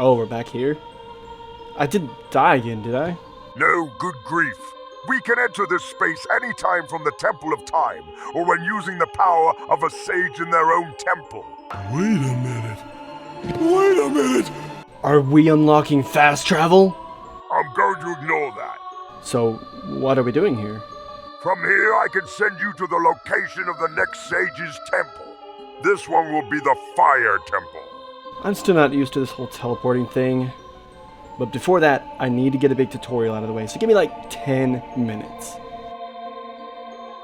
Oh, we're back here? I didn't die again, did I? No, good grief. We can enter this space anytime from the Temple of Time, or when using the power of a sage in their own temple. Wait a minute. Wait a minute! Are we unlocking fast travel? I'm going to ignore that. So, what are we doing here? From here, I can send you to the location of the next sage's temple. This one will be the Fire Temple. I'm still not used to this whole teleporting thing. But before that, I need to get a big tutorial out of the way. So give me like 10 minutes.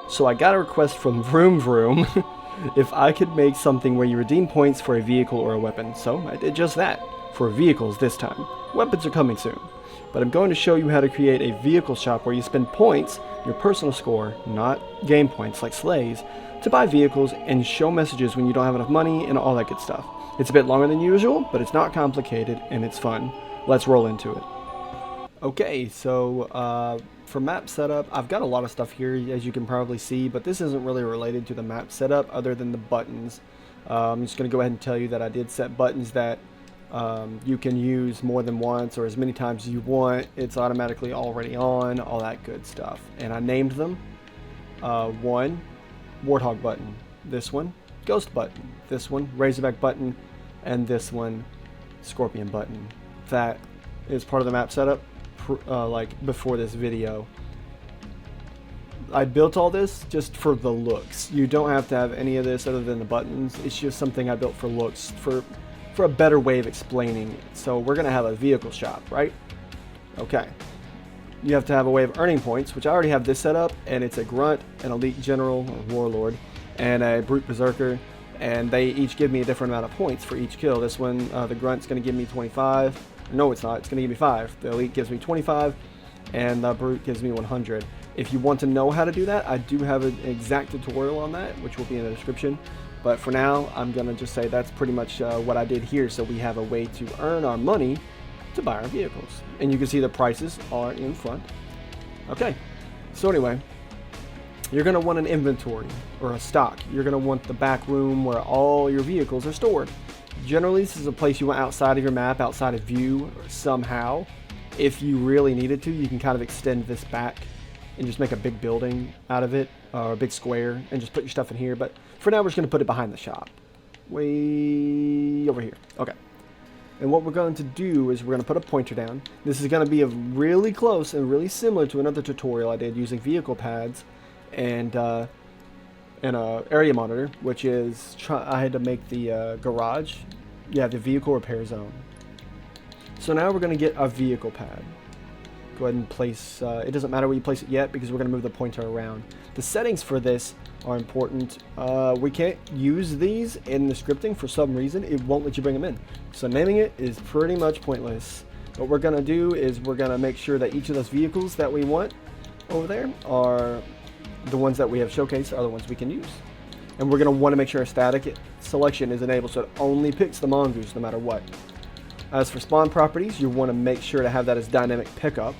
So I got a request from Vroom Vroom if I could make something where you redeem points for a vehicle or a weapon. So I did just that. For vehicles this time. Weapons are coming soon. But I'm going to show you how to create a vehicle shop where you spend points, your personal score, not game points like sleighs, to buy vehicles and show messages when you don't have enough money and all that good stuff. It's a bit longer than usual, but it's not complicated and it's fun. Let's roll into it. Okay, so for map setup, I've got a lot of stuff here as you can probably see, but this isn't really related to the map setup other than the buttons. I'm just going to go ahead and tell you that I did set buttons that you can use more than once or as many times as you want. It's automatically already on, all that good stuff. And I named them. One, Warthog button. This one, Ghost button. This one, Razorback button. And this one, Scorpion button. That is part of the map setup like before this video. I built all this just for the looks. You don't have to have any of this other than the buttons. It's just something I built for looks, for a better way of explaining it. So we're gonna have a vehicle shop, right? Okay. You have to have a way of earning points, which I already have this set up, and it's a grunt, an elite general or warlord, and a brute berserker, and they each give me a different amount of points for each kill. This one, the grunt's gonna give me 25. No, it's not. It's gonna give me 5. The elite gives me 25, and the brute gives me 100. If you want to know how to do that, I do have an exact tutorial on that, which will be in the description. But for now, I'm going to just say that's pretty much what I did here. So we have a way to earn our money to buy our vehicles. And you can see the prices are in front. Okay, so anyway, you're going to want an inventory or a stock. You're going to want the back room where all your vehicles are stored. Generally, this is a place you want outside of your map, outside of view somehow. If you really needed to, you can kind of extend this back and just make a big building out of it, or a big square, and just put your stuff in here. But for now, we're just going to put it behind the shop. Way over here. Okay. And what we're going to do is we're going to put a pointer down. This is going to be really close and really similar to another tutorial I did using vehicle pads and a area monitor, which is I had to make the garage, the vehicle repair zone. So now we're going to get a vehicle pad. Go ahead and place, it doesn't matter where you place it yet because we're going to move the pointer around. The settings for this are important. We can't use these in the scripting for some reason. It won't let you bring them in. So naming it is pretty much pointless. What we're going to do is we're going to make sure that each of those vehicles that we want over there are the ones that we have showcased are the ones we can use. And we're going to want to make sure a static selection is enabled so it only picks the mongoose no matter what. As for spawn properties, you want to make sure to have that as dynamic pickup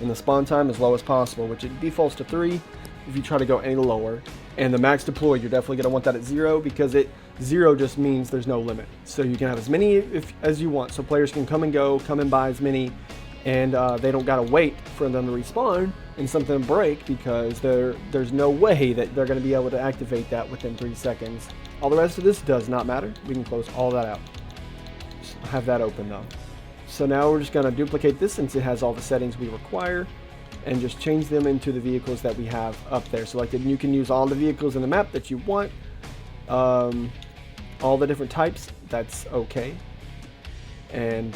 and the spawn time as low as possible, which it defaults to 3 if you try to go any lower. And the max deployed, you're definitely going to want that at 0 because 0 just means there's no limit. So you can have as many as you want. So players can come and go, come and buy as many, and they don't got to wait for them to respawn and something break because there's no way that they're going to be able to activate that within 3 seconds. All the rest of this does not matter. We can close all that out. Have that open though. So now we're just going to duplicate this since it has all the settings we require and just change them into the vehicles that we have up there selected. And you can use all the vehicles in the map that you want, all the different types. That's okay. And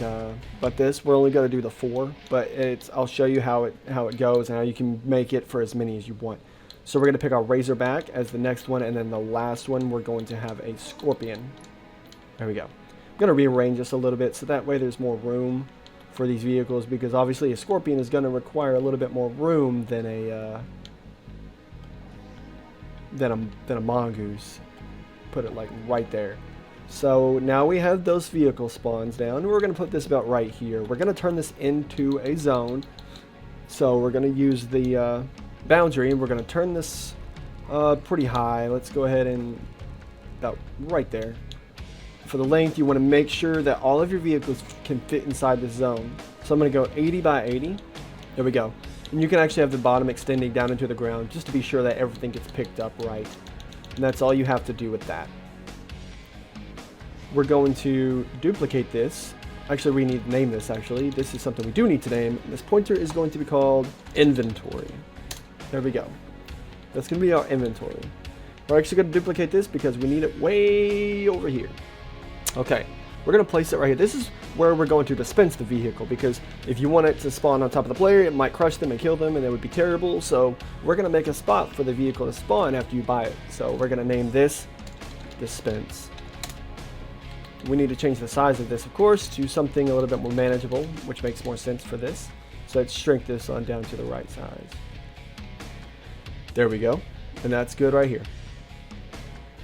but this we're only going to do the 4, but I'll show you how it goes and how you can make it for as many as you want. So we're going to pick our Razorback as the next one, and then the last one we're going to have a Scorpion. There we go. I'm going to rearrange this a little bit so that way there's more room for these vehicles, because obviously a Scorpion is going to require a little bit more room than a mongoose. Put it like right there. So now we have those vehicle spawns down. We're going to put this about right here. We're going to turn this into a zone. So we're going to use the boundary, and we're going to turn this pretty high. Let's go ahead and about right there. for the length, you want to make sure that all of your vehicles can fit inside this zone. So I'm going to go 80 by 80. There we go. And you can actually have the bottom extending down into the ground just to be sure that everything gets picked up right. And that's all you have to do with that. We're going to duplicate this. Actually, we need to name this, actually. This is something we do need to name. This pointer is going to be called inventory. There we go. That's going to be our inventory. We're actually going to duplicate this because we need it way over here. Okay, we're going to place it right here. This is where we're going to dispense the vehicle, because if you want it to spawn on top of the player, it might crush them and kill them, and that would be terrible. So we're going to make a spot for the vehicle to spawn after you buy it. So we're going to name this dispense. We need to change the size of this, of course, to something a little bit more manageable, which makes more sense for this. So let's shrink this on down to the right size. There we go. And that's good right here.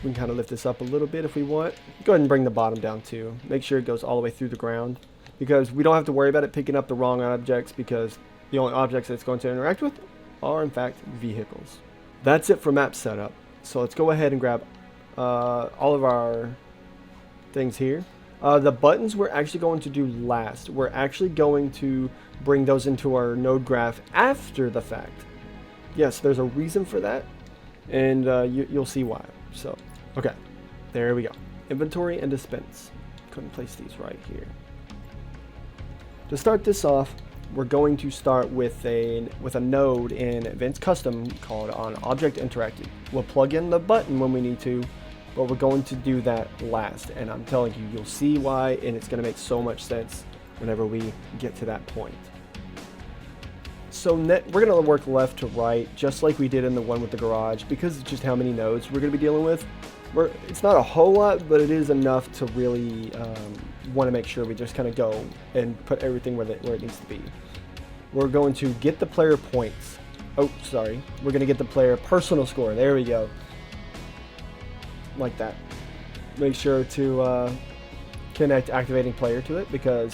We can kind of lift this up a little bit if we want. Go ahead and bring the bottom down too. Make sure it goes all the way through the ground, because we don't have to worry about it picking up the wrong objects, because the only objects that it's going to interact with are in fact vehicles. That's it for map setup. So let's go ahead and grab all of our things here. The buttons we're actually going to do last. We're actually going to bring those into our node graph after the fact. Yes, there's a reason for that, and you'll see why. So, okay, there we go. Inventory and dispense. Go ahead and place these right here. To start this off, we're going to start with a node in Advanced Custom called on Object Interactive. We'll plug in the button when we need to, but we're going to do that last. And I'm telling you, you'll see why, and it's going to make so much sense whenever we get to that point. So we're going to work left to right, just like we did in the one with the garage, because it's just how many nodes we're going to be dealing with. It's not a whole lot, but it is enough to really want to make sure we just kind of go and put everything where it needs to be. We're going to get the player points. Oh, sorry. We're going to get the player personal score. There we go. Like that. Make sure to connect activating player to it, because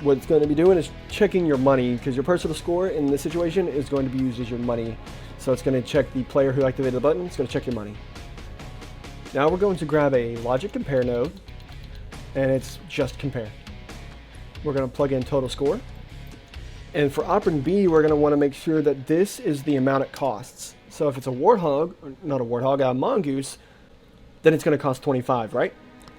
what it's going to be doing is checking your money, because your personal score in this situation is going to be used as your money. So it's going to check the player who activated the button. It's going to check your money. Now we're going to grab a logic compare node, and it's just compare. We're going to plug in total score. And for operand B, we're going to want to make sure that this is the amount it costs. So if it's a warthog, not a warthog, a mongoose, then it's going to cost 25, right?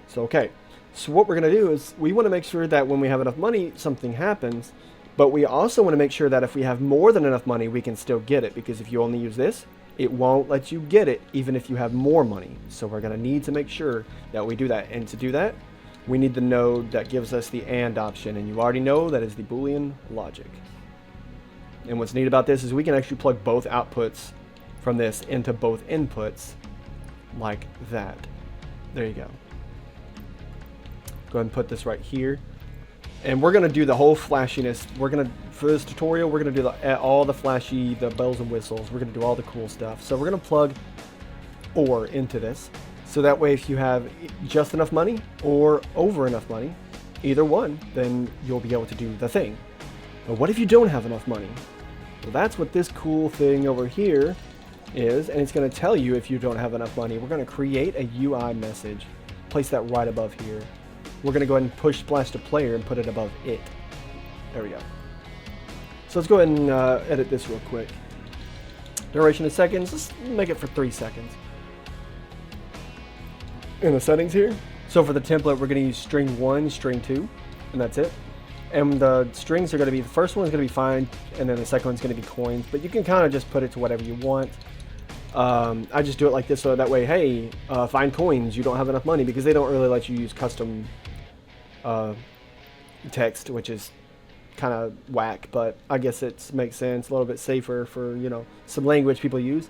So okay. So what we're going to do is we want to make sure that when we have enough money, something happens. But we also want to make sure that if we have more than enough money, we can still get it. Because if you only use this, it won't let you get it even if you have more money. So we're going to need to make sure that we do that. And to do that, we need the node that gives us the AND option. And you already know that is the Boolean logic. And what's neat about this is we can actually plug both outputs from this into both inputs like that. There you go. Go ahead and put this right here. And we're going to do the whole flashiness. For this tutorial, we're going to do all the flashy, the bells and whistles. We're going to do all the cool stuff. So we're going to plug OR into this. So that way, if you have just enough money or over enough money, either one, then you'll be able to do the thing. But what if you don't have enough money? Well, that's what this cool thing over here is. And it's going to tell you if you don't have enough money. We're going to create a UI message. Place that right above here. We're going to go ahead and push splash to player and put it above it. There we go. So let's go ahead and edit this real quick. Duration of seconds, let's make it for 3 seconds. In the settings here. So for the template, we're going to use string 1, string 2, and that's it. And the strings are going to be, the first one's going to be fine, and then the second one's going to be coins. But you can kind of just put it to whatever you want. I just do it like this so that way, hey, find coins, you don't have enough money, because they don't really let you use custom text, which is kind of whack, but I guess it makes sense, a little bit safer for, some language people use.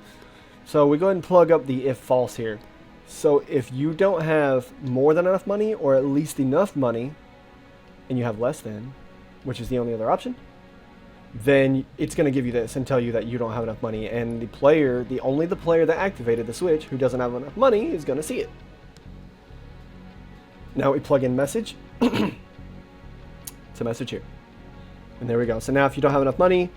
So we go ahead and plug up the if false here. So if you don't have more than enough money, or at least enough money, and you have less than, which is the only other option, then it's going to give you this and tell you that you don't have enough money, and only the player that activated the switch who doesn't have enough money is going to see it. Now we plug in message. It's a message here. And there we go. So now if you don't have enough money,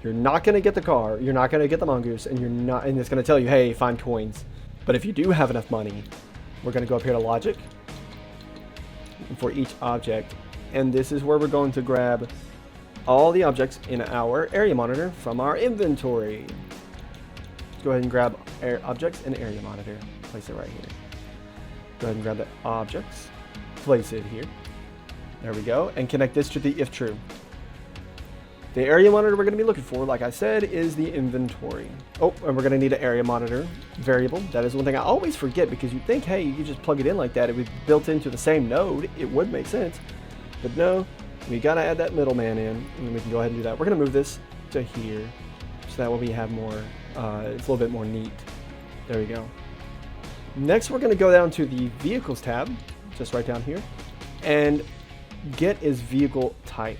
you're not going to get the car, you're not going to get the mongoose, and it's going to tell you, hey, find coins. But if you do have enough money, we're going to go up here to logic, for each object. And this is where we're going to grab all the objects in our area monitor from our inventory. Go ahead and grab objects and area monitor. Place it right here. Go ahead and grab the objects. Place it here. There we go. And connect this to the if true. The area monitor we're going to be looking for, like I said, is the inventory. Oh, and we're going to need an area monitor variable. That is one thing I always forget, because you think, hey, you could just plug it in like that. It would be built into the same node. It would make sense. But no, we got to add that middleman in, and then we can go ahead and do that. We're going to move this to here, so that way we have more, it's a little bit more neat. There we go. Next, we're going to go down to the vehicles tab, just right down here, and get is vehicle type.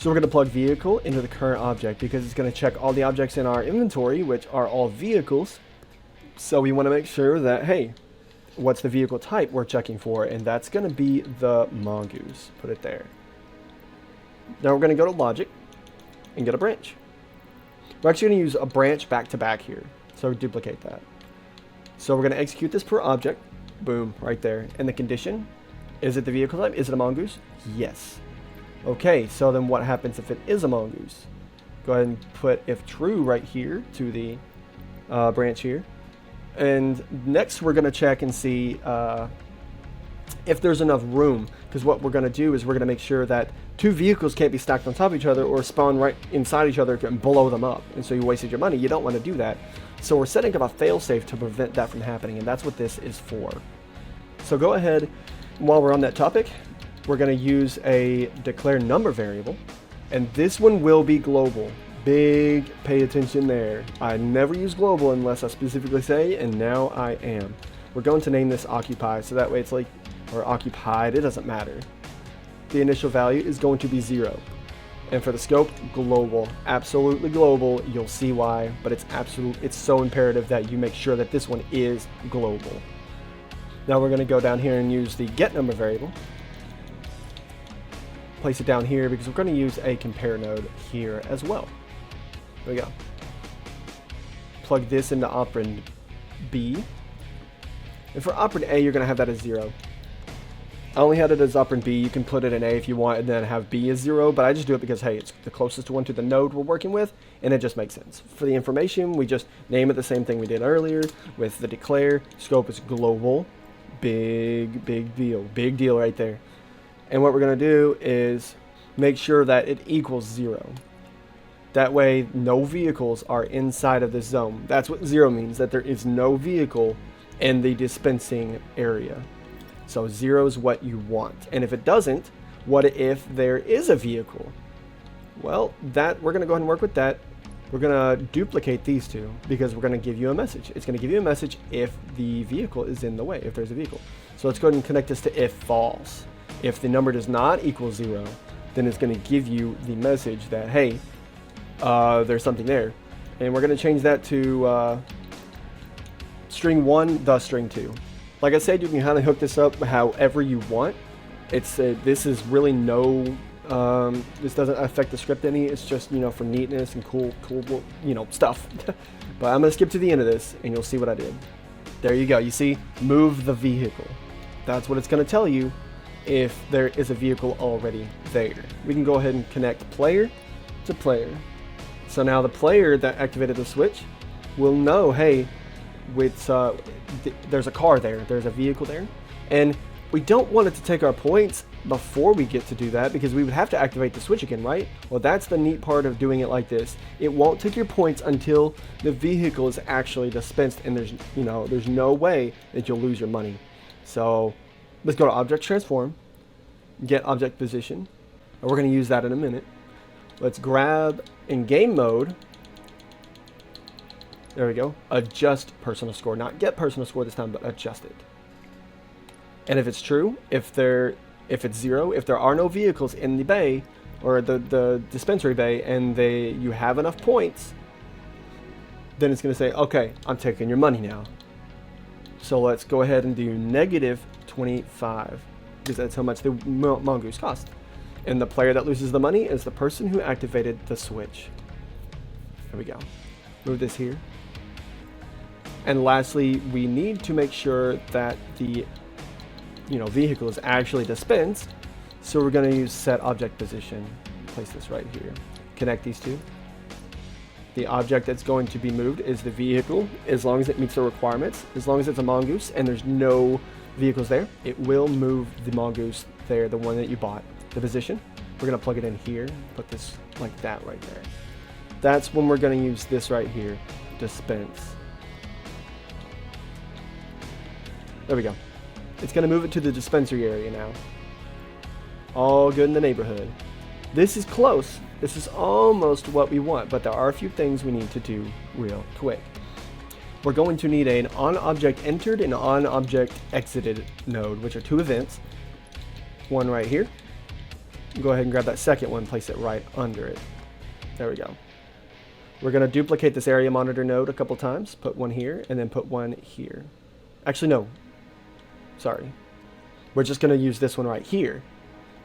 So we're going to plug vehicle into the current object, because it's going to check all the objects in our inventory, which are all vehicles. So we want to make sure that, hey, what's the vehicle type we're checking for? And that's going to be the mongoose. Put it there. Now we're going to go to logic and get a branch. We're actually going to use a branch back to back here. So duplicate that. So we're going to execute this per object. Boom, right there. And the condition, is it the vehicle type? Is it a mongoose? Yes. Okay, so then what happens if it is a mongoose? Go ahead and put if true right here to the branch here. And next we're going to check and see if there's enough room. Because what we're going to do is we're going to make sure that two vehicles can't be stacked on top of each other or spawn right inside each other and blow them up. And so you wasted your money. You don't want to do that. So we're setting up a failsafe to prevent that from happening. And that's what this is for. So go ahead, while we're on that topic, we're going to use a declare number variable, and this one will be global. Big pay attention there. I never use global unless I specifically say, and now I am. We're going to name this occupy, so that way it's like, or occupied, it doesn't matter. The initial value is going to be 0. And for the scope, global. Absolutely global. You'll see why, but it's so imperative that you make sure that this one is global. Now we're going to go down here and use the get number variable. Place it down here because we're going to use a compare node here as well. There we go. Plug this into operand B. And for operand A, you're going to have that as 0. I only had it as operand B. You can put it in A if you want and then have B as 0, but I just do it because, hey, it's the closest one to the node we're working with, and it just makes sense. For the information, we just name it the same thing we did earlier with the declare. Scope is global. Big deal. Big deal right there. And what we're going to do is make sure that it equals 0. That way, no vehicles are inside of this zone. That's what 0 means, that there is no vehicle in the dispensing area. So 0 is what you want. And if it doesn't, what if there is a vehicle? Well, that we're going to go ahead and work with that. We're going to duplicate these two because we're going to give you a message. It's going to give you a message if the vehicle is in the way, if there's a vehicle. So let's go ahead and connect this to if false. If the number does not equal 0, then it's going to give you the message that, hey, there's something there. And we're going to change that to string 1, the string 2. Like I said, you can kind of hook this up however you want. This is really no, this doesn't affect the script any. It's just, for neatness and cool, stuff. But I'm going to skip to the end of this and you'll see what I did. There you go. You see, move the vehicle. That's what it's going to tell you if there is a vehicle already there. We can go ahead and connect player to player. So now the player that activated the switch will know, hey, there's a car there, there's a vehicle there. And we don't want it to take our points before we get to do that because we would have to activate the switch again, right? Well, that's the neat part of doing it like this. It won't take your points until the vehicle is actually dispensed and there's no way that you'll lose your money. So let's go to object transform, get object position, and we're going to use that in a minute. Let's grab in game mode. There we go. Adjust personal score, not get personal score this time, but adjust it. And if it's true, if it's 0, if there are no vehicles in the bay or the dispensary bay, and you have enough points, then it's going to say, okay, I'm taking your money now. So let's go ahead and do -25 because that's how much the mongoose cost. And the player that loses the money is the person who activated the switch. There we go. Move this here. And lastly, we need to make sure that the vehicle is actually dispensed. So we're going to use set object position. Place this right here. Connect these two. The object that's going to be moved is the vehicle, as long as it meets the requirements. As long as it's a mongoose and there's no vehicles there, it will move the mongoose there, the one that you bought. The position, we're going to plug it in here, put this like that right there. That's when we're going to use this right here, dispense. There we go. It's going to move it to the dispensary area now. All good in the neighborhood. This is close. This is almost what we want, but there are a few things we need to do real quick. We're going to need an on-object entered and on-object exited node, which are two events. One right here. Go ahead and grab that second one, place it right under it. There we go. We're going to duplicate this area monitor node a couple times. Put one here, and then put one here. Actually, no. Sorry. We're just going to use this one right here,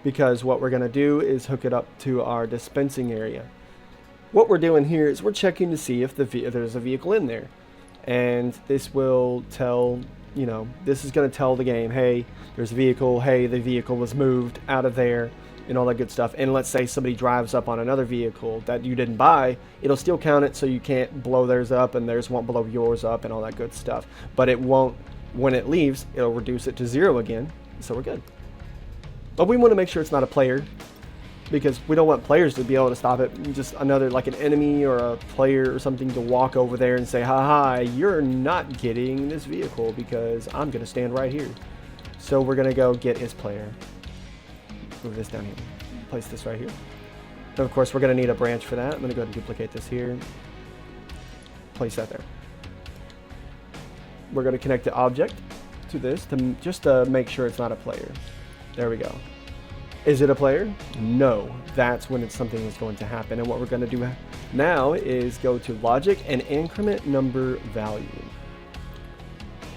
because what we're going to do is hook it up to our dispensing area. What we're doing here is we're checking to see if there's a vehicle in there. And this will tell, this is going to tell the game, hey, there's a vehicle, hey, the vehicle was moved out of there, and all that good stuff. And let's say somebody drives up on another vehicle that you didn't buy, it'll still count it, so you can't blow theirs up and theirs won't blow yours up and all that good stuff. But it won't, when it leaves, it'll reduce it to 0 again, so we're good. But we want to make sure it's not a player, because we don't want players to be able to stop it. Just another, like an enemy or a player or something, to walk over there and say, haha, you're not getting this vehicle because I'm going to stand right here. So we're going to go get his player. Move this down here. Place this right here. And of course, we're going to need a branch for that. I'm going to go ahead and duplicate this here. Place that there. We're going to connect the object to this just to make sure it's not a player. There we go. Is it a player? No. That's when it's something that's going to happen. And what we're going to do now is go to logic and increment number value.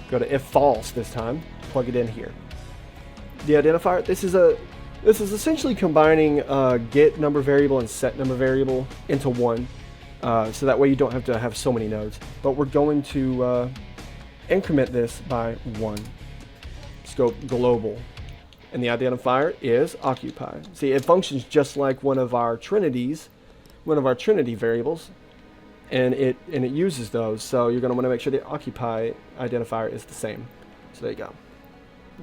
Go to if false this time. Plug it in here. The identifier. This is essentially combining get number variable and set number variable into one. So that way you don't have to have so many nodes. But we're going to increment this by 1. Scope global. And the identifier is occupy. See, it functions just like one of our Trinity variables, and it uses those. So you're going to want to make sure the occupy identifier is the same. So there you go.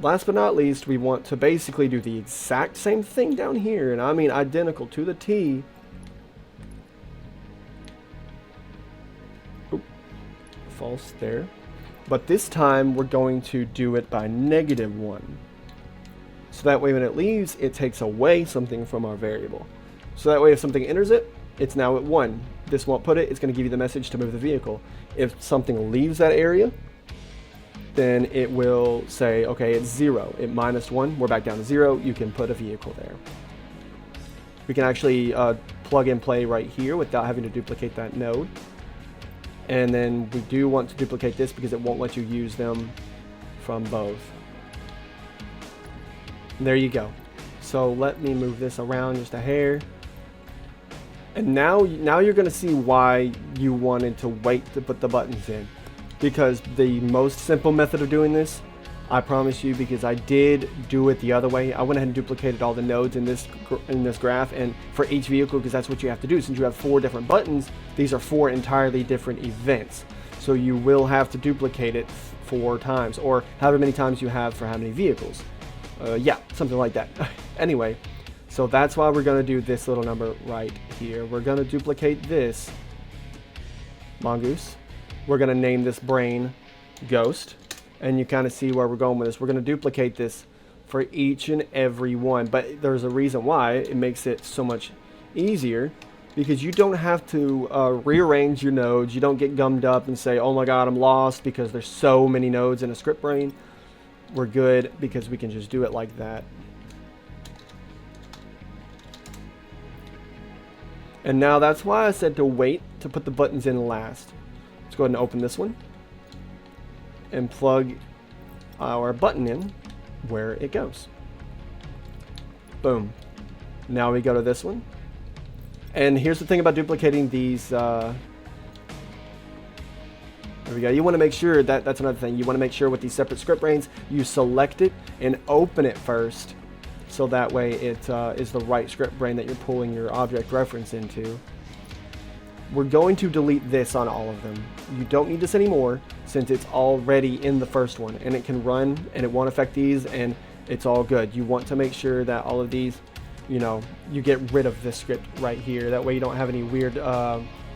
Last but not least, we want to basically do the exact same thing down here, and I mean identical to the T. Oop, false there. But this time we're going to do it by -1. So that way when it leaves, it takes away something from our variable. So that way if something enters it, it's now at 1. This won't put it, it's going to give you the message to move the vehicle. If something leaves that area, then it will say, okay, it's 0. It -1, we're back down to 0, you can put a vehicle there. We can actually plug and play right here without having to duplicate that node. And then we do want to duplicate this because it won't let you use them from both. There you go. So let me move this around just a hair. And now you're going to see why you wanted to wait to put the buttons in. Because the most simple method of doing this, I promise you, because I did do it the other way. I went ahead and duplicated all the nodes in this graph, and for each vehicle, because that's what you have to do. Since you have 4 different buttons, these are 4 entirely different events. So you will have to duplicate it 4 times, or however many times you have for how many vehicles. Yeah, something like that. Anyway, so that's why we're going to do this little number right here. We're going to duplicate this mongoose. We're going to name this brain ghost. And you kind of see where we're going with this. We're going to duplicate this for each and every one. But there's a reason why. It makes it so much easier, because you don't have to rearrange your nodes. You don't get gummed up and say, oh my god, I'm lost because there's so many nodes in a script brain. We're good because we can just do it like that. And now that's why I said to wait to put the buttons in last. Let's go ahead and open this one and plug our button in where it goes. Boom. Now we go to this one. And here's the thing about duplicating these There we go. You want to make sure that's another thing. You want to make sure with these separate script brains, you select it and open it first. So that way it is the right script brain that you're pulling your object reference into. We're going to delete this on all of them. You don't need this anymore since it's already in the first one. And it can run and it won't affect these and it's all good. You want to make sure that all of these, you know, you get rid of this script right here. That way you don't have any weird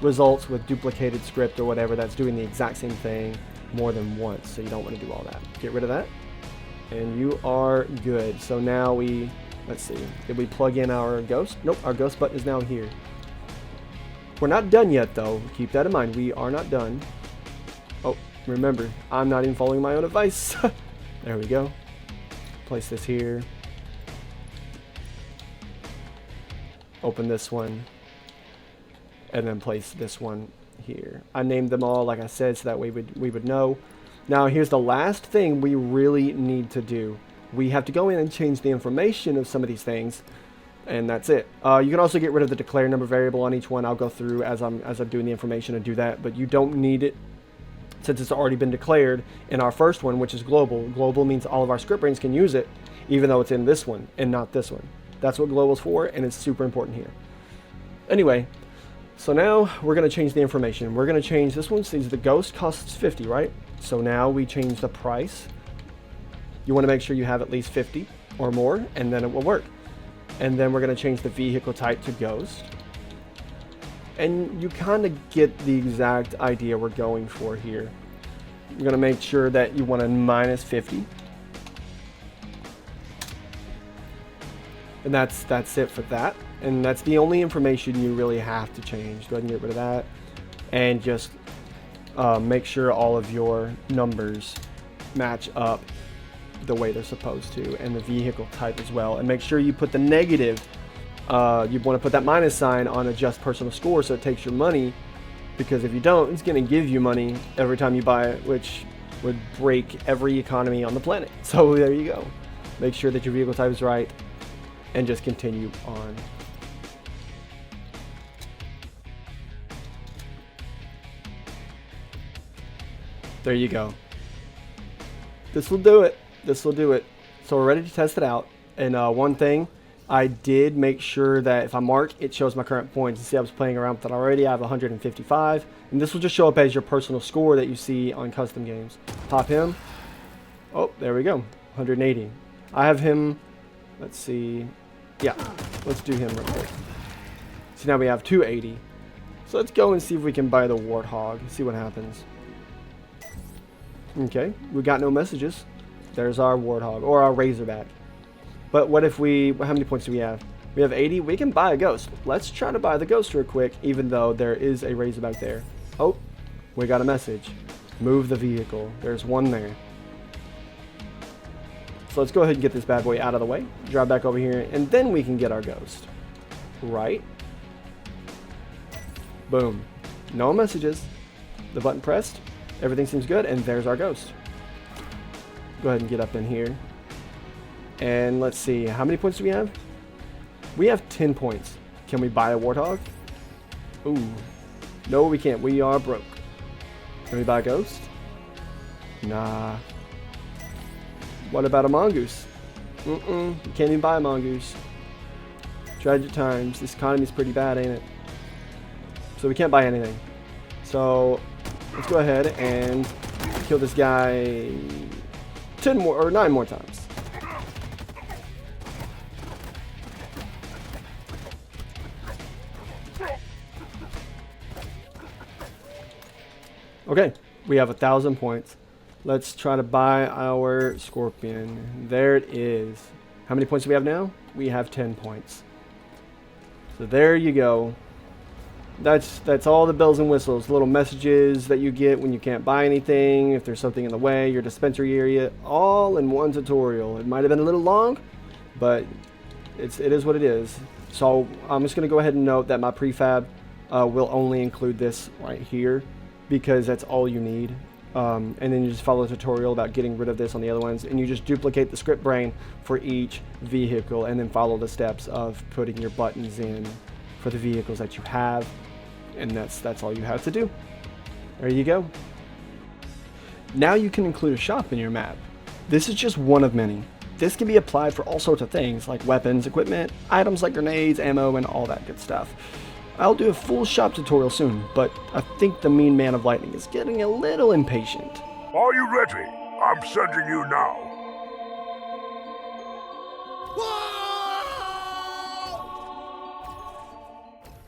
results with duplicated script or whatever that's doing the exact same thing more than once. So you don't want to do all that. Get rid of that. And you are good. So now let's see, did we plug in our ghost? Nope, our ghost button is now here. We're not done yet though. Keep that in mind. We are not done. Oh, remember, I'm not even following my own advice. There we go. Place this here. Open this one. And then place this one here. I named them all, like I said, so that way we would know. Now, here's the last thing we really need to do. We have to go in and change the information of some of these things. And that's it. You can also get rid of the declare number variable on each one. I'll go through as I'm doing the information and do that, but you don't need it since it's already been declared in our first one, which is global. Global means all of our script brains can use it, even though it's in this one and not this one. That's what global's for, and it's super important here. Anyway, so now we're going to change the information. We're going to change this one. See, the ghost costs 50, right? So now we change the price. You want to make sure you have at least 50 or more, and then it will work. And then we're going to change the vehicle type to ghost. And you kind of get the exact idea we're going for here. You're going to make sure that you want a minus 50. And that's it for that. And that's the only information you really have to change. Go ahead and get rid of that. And just make sure all of your numbers match up the way they're supposed to, and the vehicle type as well. And make sure you put the negative, you want to put that minus sign on adjust personal score so it takes your money, because if you don't, it's going to give you money every time you buy it, which would break every economy on the planet. So there you go. Make sure that your vehicle type is right and just continue on. There you go. This will do it. This will do it. So we're ready to test it out. And one thing, I did make sure that if I mark, it shows my current points. You see, I was playing around with it already. I have 155. And this will just show up as your personal score that you see on custom games. Pop him. Oh, there we go. 180. I have him. Let's see. Yeah, let's do him real quick. So now we have 280. So let's go and see if we can buy the Warthog. See what happens. Okay, we got no messages. There's our Warthog, or our Razorback. But what if how many points do we have? We have 80. We can buy a Ghost. Let's try to buy the Ghost real quick, even though there is a Razorback there. Oh, we got a message. Move the vehicle. There's one there. So let's go ahead and get this bad boy out of the way. Drive back over here, and then we can get our Ghost. Right. Boom. No messages. The button pressed. Everything seems good, and there's our Ghost. Go ahead and get up in here. And let's see, how many points do we have? We have 10 points. Can we buy a Warthog? Ooh. No, we can't. We are broke. Can we buy a Ghost? Nah. What about a Mongoose? You can't even buy a Mongoose. Tragic times. This economy's pretty bad, ain't it? So we can't buy anything. So let's go ahead and kill this guy 9 more times. Okay, we have 1,000 points. Let's try to buy our Scorpion. There it is. How many points do we have now? We have 10 points. So there you go. That's all the bells and whistles, little messages that you get when you can't buy anything, if there's something in the way, your dispensary area, all in one tutorial. It might have been a little long, but it is what it is. So I'm just going to go ahead and note that my prefab will only include this right here, because that's all you need. And then you just follow the tutorial about getting rid of this on the other ones, and you just duplicate the script brain for each vehicle, and then follow the steps of putting your buttons in for the vehicles that you have. And that's all you have to do. There you go. Now you can include a shop in your map. This is just one of many. This can be applied for all sorts of things, like weapons, equipment, items like grenades, ammo, and all that good stuff. I'll do a full shop tutorial soon, but I think the mean man of lightning is getting a little impatient. Are you ready? I'm sending you now.